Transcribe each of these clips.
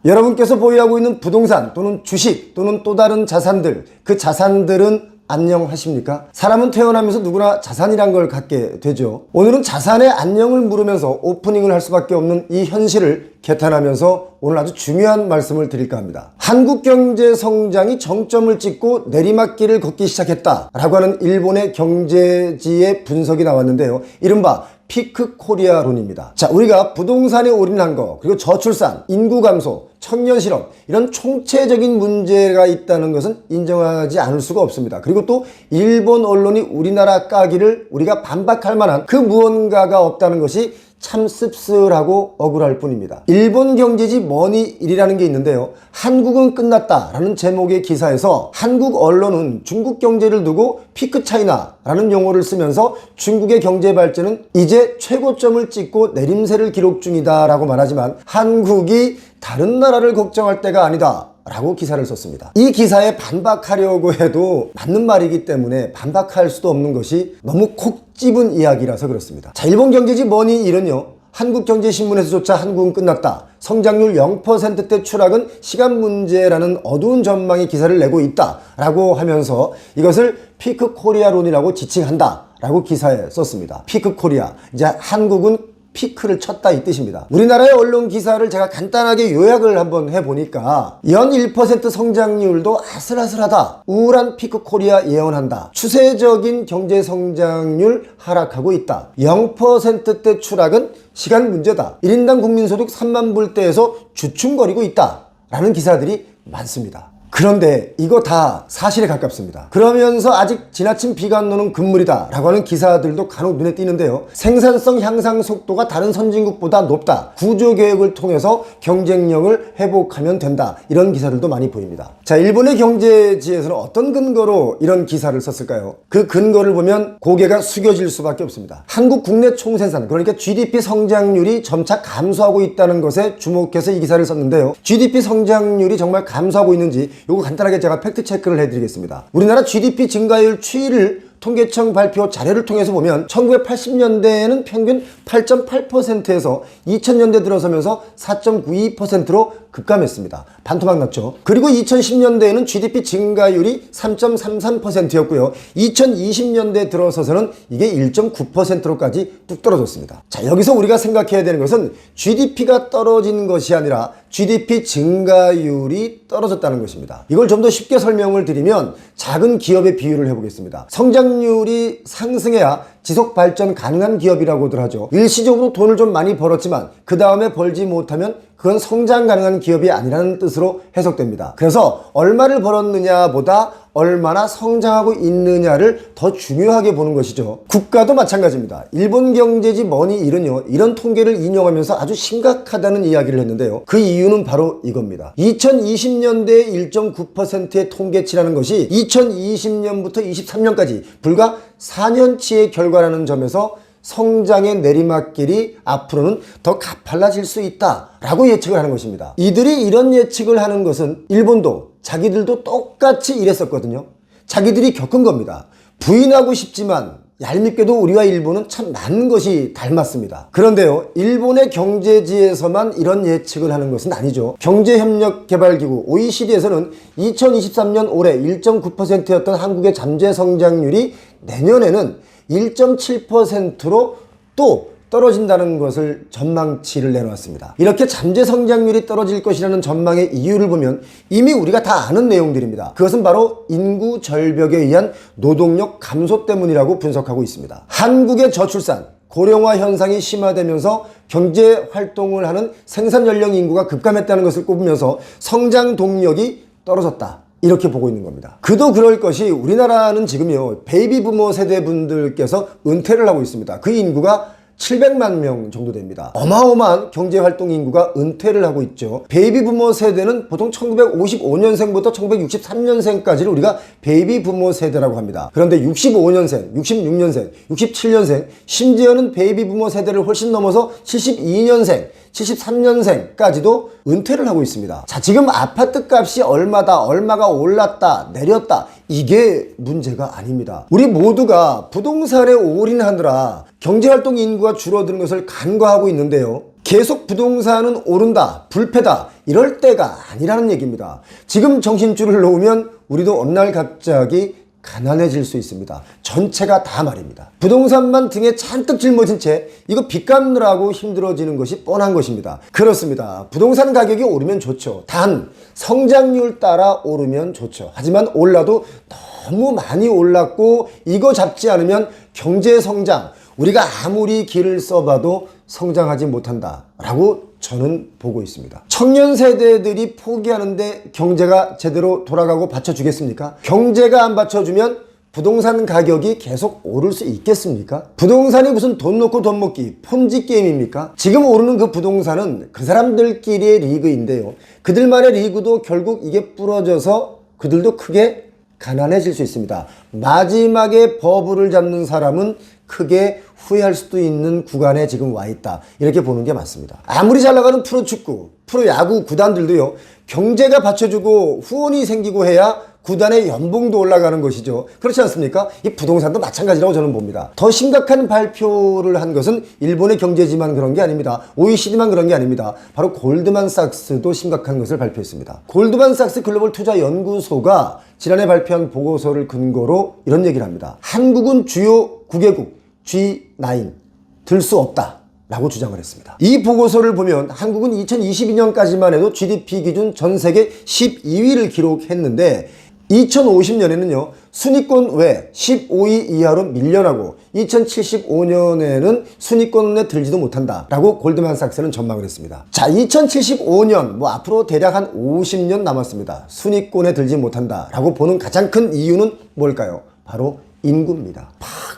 여러분께서 보유하고 있는 부동산 또는 주식 또는 또 다른 자산들, 그 자산들은 안녕하십니까? 사람은 태어나면서 누구나 자산이란 걸 갖게 되죠. 오늘은 자산의 안녕을 물으면서 오프닝을 할 수밖에 없는 이 현실을 개탄하면서 오늘 아주 중요한 말씀을 드릴까 합니다. 한국 경제 성장이 정점을 찍고 내리막길을 걷기 시작했다라고 하는 일본의 경제지의 분석이 나왔는데요. 이른바 피크 코리아론입니다. 자, 우리가 부동산에 올인한 거, 그리고 저출산, 인구 감소, 청년 실업, 이런 총체적인 문제가 있다는 것은 인정하지 않을 수가 없습니다. 그리고 또 일본 언론이 우리나라 까기를 우리가 반박할 만한 그 무언가가 없다는 것이 참 씁쓸하고 억울할 뿐입니다. 일본 경제지 머니일이라는 게 있는데요. 한국은 끝났다라는 제목의 기사에서 한국 언론은 중국 경제를 두고 피크 차이나라는 용어를 쓰면서 중국의 경제 발전은 이제 최고점을 찍고 내림세를 기록 중이다라고 말하지만 한국이 다른 나라를 걱정할 때가 아니다 라고 기사를 썼습니다. 이 기사에 반박하려고 해도 맞는 말이기 때문에 반박할 수도 없는 것이 너무 콕 집은 이야기라서 그렇습니다. 자, 일본 경제지 머니일은요, 한국경제신문에서조차 한국은 끝났다, 성장률 0%대 추락은 시간 문제라는 어두운 전망의 기사를 내고 있다 라고 하면서 이것을 피크 코리아론이라고 지칭한다 라고 기사에 썼습니다. 피크 코리아, 이제 한국은 피크를 쳤다 이 뜻입니다. 우리나라의 언론 기사를 제가 간단하게 요약을 한번 해보니까 연 1% 성장률도 아슬아슬하다, 우울한 피크 코리아 예언한다, 추세적인 경제 성장률 하락하고 있다, 0%대 추락은 시간 문제다, 1인당 국민소득 3만 불대에서 주춤거리고 있다 라는 기사들이 많습니다. 그런데 이거 다 사실에 가깝습니다. 그러면서 아직 지나친 비관론은 금물이다 라고 하는 기사들도 간혹 눈에 띄는데요. 생산성 향상 속도가 다른 선진국보다 높다, 구조개혁을 통해서 경쟁력을 회복하면 된다, 이런 기사들도 많이 보입니다. 자, 일본의 경제지에서는 어떤 근거로 이런 기사를 썼을까요? 그 근거를 보면 고개가 숙여질 수밖에 없습니다. 한국 국내 총생산, 그러니까 GDP 성장률이 점차 감소하고 있다는 것에 주목해서 이 기사를 썼는데요. GDP 성장률이 정말 감소하고 있는지 요거 간단하게 제가 팩트 체크를 해드리겠습니다. 우리나라 GDP 증가율 추이를 통계청 발표 자료를 통해서 보면 1980년대에는 평균 8.8%에서 2000년대 들어서면서 4.92%로 급감했습니다. 반토막 났죠. 그리고 2010년대에는 GDP 증가율이 3.33%였고요. 2020년대 들어서서는 이게 1.9%로까지 뚝 떨어졌습니다. 자, 여기서 우리가 생각해야 되는 것은 GDP가 떨어진 것이 아니라 GDP 증가율이 떨어졌다는 것입니다. 이걸 좀 더 쉽게 설명을 드리면 작은 기업의 비유를 해보겠습니다. 성장률이 상승해야 지속 발전 가능한 기업이라고들 하죠. 일시적으로 돈을 좀 많이 벌었지만 그 다음에 벌지 못하면 그건 성장 가능한 기업이 아니라는 뜻으로 해석됩니다. 그래서 얼마를 벌었느냐 보다 얼마나 성장하고 있느냐를 더 중요하게 보는 것이죠. 국가도 마찬가지입니다. 일본 경제지 머니일은요, 이런 통계를 인용하면서 아주 심각하다는 이야기를 했는데요. 그 이유는 바로 이겁니다. 2020년대 1.9%의 통계치라는 것이 2020년부터 23년까지 불과 4년치의 결과라는 점에서 성장의 내리막길이 앞으로는 더 가팔라질 수 있다라고 예측을 하는 것입니다. 이들이 이런 예측을 하는 것은 일본도 자기들도 똑같이 이랬었거든요. 자기들이 겪은 겁니다. 부인하고 싶지만 얄밉게도 우리와 일본은 참 많은 것이 닮았습니다. 그런데요, 일본의 경제지에서만 이런 예측을 하는 것은 아니죠. 경제협력개발기구 OECD에서는 2023년 올해 1.9%였던 한국의 잠재 성장률이 내년에는 1.7%로 또 떨어진다는 것을 전망치를 내놓았습니다. 이렇게 잠재 성장률이 떨어질 것이라는 전망의 이유를 보면 이미 우리가 다 아는 내용들입니다. 그것은 바로 인구 절벽에 의한 노동력 감소 때문이라고 분석하고 있습니다. 한국의 저출산, 고령화 현상이 심화되면서 경제 활동을 하는 생산 연령 인구가 급감했다는 것을 꼽으면서 성장 동력이 떨어졌다, 이렇게 보고 있는 겁니다. 그도 그럴 것이 우리나라는 지금요, 베이비 부모 세대분들께서 은퇴를 하고 있습니다. 그 인구가 700만 명 정도 됩니다. 어마어마한 경제활동 인구가 은퇴를 하고 있죠. 베이비 부모 세대는 보통 1955년생부터 1963년생까지를 우리가 베이비 부모 세대라고 합니다. 그런데 65년생, 66년생, 67년생, 심지어는 베이비 부모 세대를 훨씬 넘어서 72년생, 73년생까지도 은퇴를 하고 있습니다. 자, 지금 아파트 값이 얼마다, 얼마가 올랐다, 내렸다, 이게 문제가 아닙니다. 우리 모두가 부동산에 올인하느라 경제활동 인구가 줄어드는 것을 간과하고 있는데요. 계속 부동산은 오른다, 불패다 이럴 때가 아니라는 얘기입니다. 지금 정신줄을 놓으면 우리도 어느 날 갑자기 가난해질 수 있습니다. 전체가 다 말입니다. 부동산만 등에 잔뜩 짊어진 채 이거 빚 갚느라고 힘들어지는 것이 뻔한 것입니다. 그렇습니다. 부동산 가격이 오르면 좋죠. 단 성장률 따라 오르면 좋죠. 하지만 올라도 너무 많이 올랐고 이거 잡지 않으면 경제 성장, 우리가 아무리 길을 써봐도 성장하지 못한다 라고 저는 보고 있습니다. 청년 세대들이 포기하는데 경제가 제대로 돌아가고 받쳐주겠습니까? 경제가 안 받쳐주면 부동산 가격이 계속 오를 수 있겠습니까? 부동산이 무슨 돈 놓고 돈 먹기 폰지 게임입니까? 지금 오르는 그 부동산은 그 사람들끼리의 리그인데요. 그들만의 리그도 결국 이게 부러져서 그들도 크게 가난해질 수 있습니다. 마지막에 버블을 잡는 사람은 크게 후회할 수도 있는 구간에 지금 와 있다. 이렇게 보는 게 맞습니다. 아무리 잘 나가는 프로축구, 프로야구 구단들도요. 경제가 받쳐주고 후원이 생기고 해야 구단의 연봉도 올라가는 것이죠. 그렇지 않습니까? 이 부동산도 마찬가지라고 저는 봅니다. 더 심각한 발표를 한 것은 일본의 경제지만 그런 게 아닙니다. OECD만 그런 게 아닙니다. 바로 골드만삭스도 심각한 것을 발표했습니다. 골드만삭스 글로벌 투자 연구소가 지난해 발표한 보고서를 근거로 이런 얘기를 합니다. 한국은 주요 9개국 G9 들 수 없다 라고 주장을 했습니다. 이 보고서를 보면 한국은 2022년까지만 해도 GDP 기준 전 세계 12위를 기록했는데 2050년에는요 순위권 외 15위 이하로 밀려나고 2075년에는 순위권에 들지도 못한다 라고 골드만삭스는 전망을 했습니다. 자, 2075년 앞으로 대략 한 50년 남았습니다. 순위권에 들지 못한다 라고 보는 가장 큰 이유는 뭘까요? 바로 인구입니다.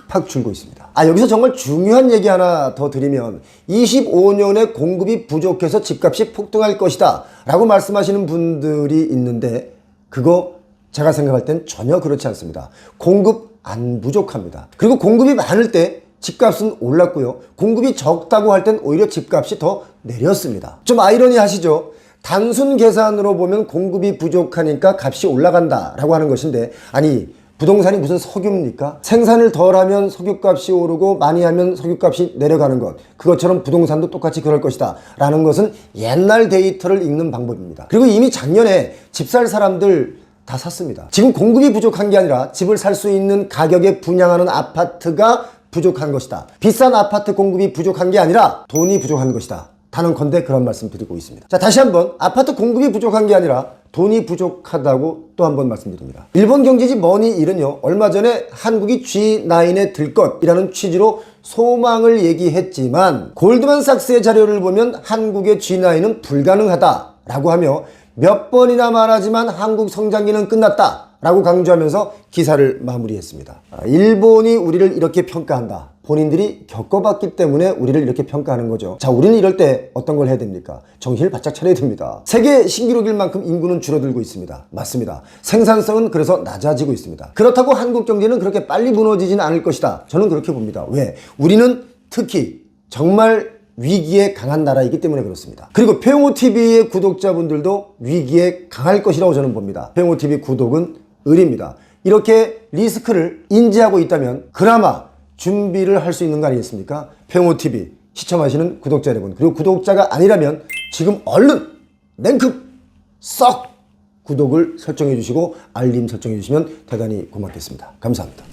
팍팍 줄고 있습니다. 여기서 정말 중요한 얘기 하나 더 드리면 25년에 공급이 부족해서 집값이 폭등할 것이다 라고 말씀하시는 분들이 있는데 그거 제가 생각할 땐 전혀 그렇지 않습니다. 공급 안 부족합니다. 그리고 공급이 많을 때 집값은 올랐고요. 공급이 적다고 할 땐 오히려 집값이 더 내렸습니다. 좀 아이러니하시죠? 단순 계산으로 보면 공급이 부족하니까 값이 올라간다 라고 하는 것인데 아니 부동산이 무슨 석유입니까? 생산을 덜하면 석유값이 오르고 많이 하면 석유값이 내려가는 것. 그것처럼 부동산도 똑같이 그럴 것이다 라는 것은 옛날 데이터를 읽는 방법입니다. 그리고 이미 작년에 집 살 사람들 다 샀습니다. 지금 공급이 부족한 게 아니라 집을 살 수 있는 가격에 분양하는 아파트가 부족한 것이다. 비싼 아파트 공급이 부족한 게 아니라 돈이 부족한 것이다. 단언컨대 그런 말씀 드리고 있습니다. 자, 다시 한번 아파트 공급이 부족한 게 아니라 돈이 부족하다고 또 한 번 말씀드립니다. 일본 경제지 머니일은요 얼마 전에 한국이 G9에 들 것이라는 취지로 소망을 얘기했지만 골드만삭스의 자료를 보면 한국의 G9은 불가능하다라고 하며 몇 번이나 말하지만 한국 성장기는 끝났다 라고 강조하면서 기사를 마무리했습니다. 일본이 우리를 이렇게 평가한다. 본인들이 겪어봤기 때문에 우리를 이렇게 평가하는 거죠. 자, 우리는 이럴 때 어떤 걸 해야 됩니까? 정신을 바짝 차려야 됩니다. 세계 신기록일 만큼 인구는 줄어들고 있습니다. 맞습니다. 생산성은 그래서 낮아지고 있습니다. 그렇다고 한국 경제는 그렇게 빨리 무너지진 않을 것이다. 저는 그렇게 봅니다. 왜? 우리는 특히 정말 위기에 강한 나라이기 때문에 그렇습니다. 그리고 페용호TV의 구독자분들도 위기에 강할 것이라고 저는 봅니다. 페용호TV 구독은 을입니다. 이렇게 리스크를 인지하고 있다면 그나마 준비를 할 수 있는 거 아니겠습니까? 페용호TV 시청하시는 구독자 여러분, 그리고 구독자가 아니라면 지금 얼른 냉큼 썩 구독을 설정해 주시고 알림 설정해 주시면 대단히 고맙겠습니다. 감사합니다.